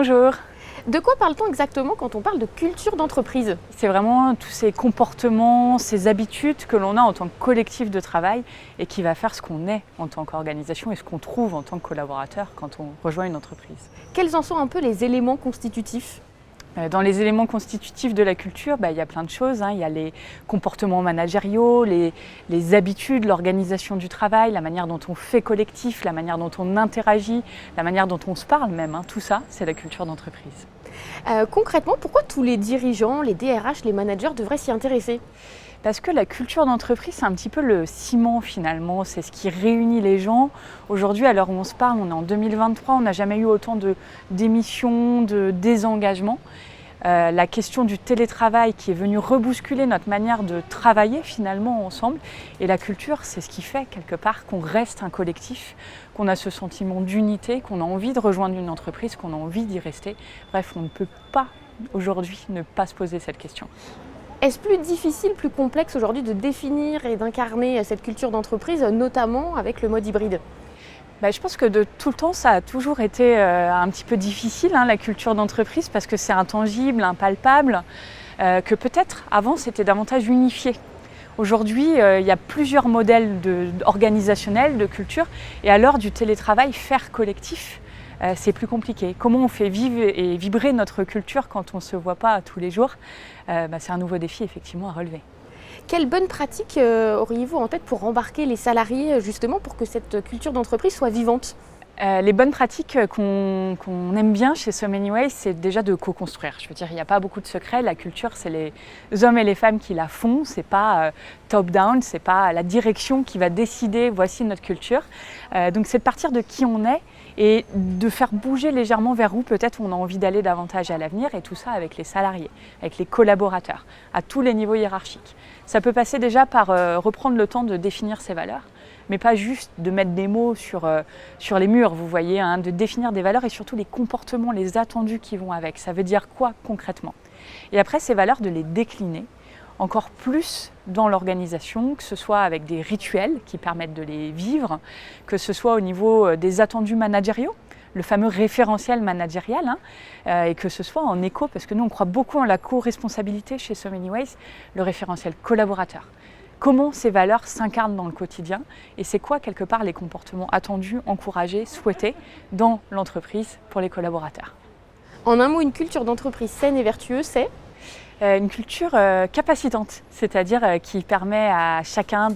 Bonjour. De quoi parle-t-on exactement quand on parle de culture d'entreprise? C'est vraiment tous ces comportements, ces habitudes que l'on a en tant que collectif de travail et qui va faire ce qu'on est en tant qu'organisation et ce qu'on trouve en tant que collaborateur quand on rejoint une entreprise. Quels en sont un peu les éléments constitutifs? Dans les éléments constitutifs de la culture, il y a plein de choses. Il y a les comportements managériaux, les habitudes, l'organisation du travail, la manière dont on fait collectif, la manière dont on interagit, la manière dont on se parle même. Tout ça, c'est la culture d'entreprise. Concrètement, pourquoi tous les dirigeants, les DRH, les managers devraient s'y intéresser? Parce que la culture d'entreprise, c'est un petit peu le ciment finalement, c'est ce qui réunit les gens. Aujourd'hui, à l'heure où on se parle, on est en 2023, on n'a jamais eu autant de démissions, de désengagement. La question du télétravail qui est venue rebousculer notre manière de travailler finalement ensemble. Et la culture, c'est ce qui fait quelque part qu'on reste un collectif, qu'on a ce sentiment d'unité, qu'on a envie de rejoindre une entreprise, qu'on a envie d'y rester. Bref, on ne peut pas aujourd'hui ne pas se poser cette question. Est-ce plus difficile, plus complexe aujourd'hui de définir et d'incarner cette culture d'entreprise, notamment avec le mode hybride? Je pense que de tout le temps, ça a toujours été un petit peu difficile, la culture d'entreprise, parce que c'est intangible, impalpable, que peut-être avant c'était davantage unifié. Aujourd'hui, il y a plusieurs modèles organisationnels de culture et à l'heure du télétravail, faire collectif, c'est plus compliqué. Comment on fait vivre et vibrer notre culture quand on ne se voit pas tous les jours? C'est un nouveau défi effectivement à relever. Quelles bonnes pratiques auriez-vous en tête pour embarquer les salariés justement pour que cette culture d'entreprise soit vivante? Les bonnes pratiques qu'on aime bien chez So Many Ways, c'est déjà de co-construire. Je veux dire, il n'y a pas beaucoup de secrets. La culture, c'est les hommes et les femmes qui la font. C'est pas top-down, c'est pas la direction qui va décider voici notre culture. Donc c'est de partir de qui on est et de faire bouger légèrement vers où peut-être on a envie d'aller davantage à l'avenir, et tout ça avec les salariés, avec les collaborateurs, à tous les niveaux hiérarchiques. Ça peut passer déjà par reprendre le temps de définir ses valeurs, mais pas juste de mettre des mots sur les murs, vous voyez, de définir des valeurs et surtout les comportements, les attendus qui vont avec. Ça veut dire quoi concrètement? Et après, ces valeurs, de les décliner encore plus dans l'organisation, que ce soit avec des rituels qui permettent de les vivre, que ce soit au niveau des attendus managériaux, le fameux référentiel managérial, et que ce soit en écho, parce que nous on croit beaucoup en la co-responsabilité chez So Many Ways, le référentiel collaborateur. Comment ces valeurs s'incarnent dans le quotidien et c'est quoi quelque part les comportements attendus, encouragés, souhaités dans l'entreprise pour les collaborateurs. En un mot, une culture d'entreprise saine et vertueuse, c'est une culture capacitante, c'est-à-dire qui permet à chacun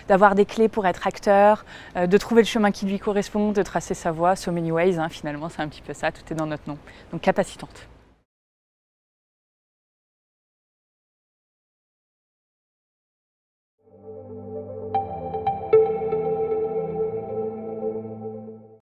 d'avoir des clés pour être acteur, de trouver le chemin qui lui correspond, de tracer sa voie. So Many Ways, finalement c'est un petit peu ça, tout est dans notre nom. Donc capacitante.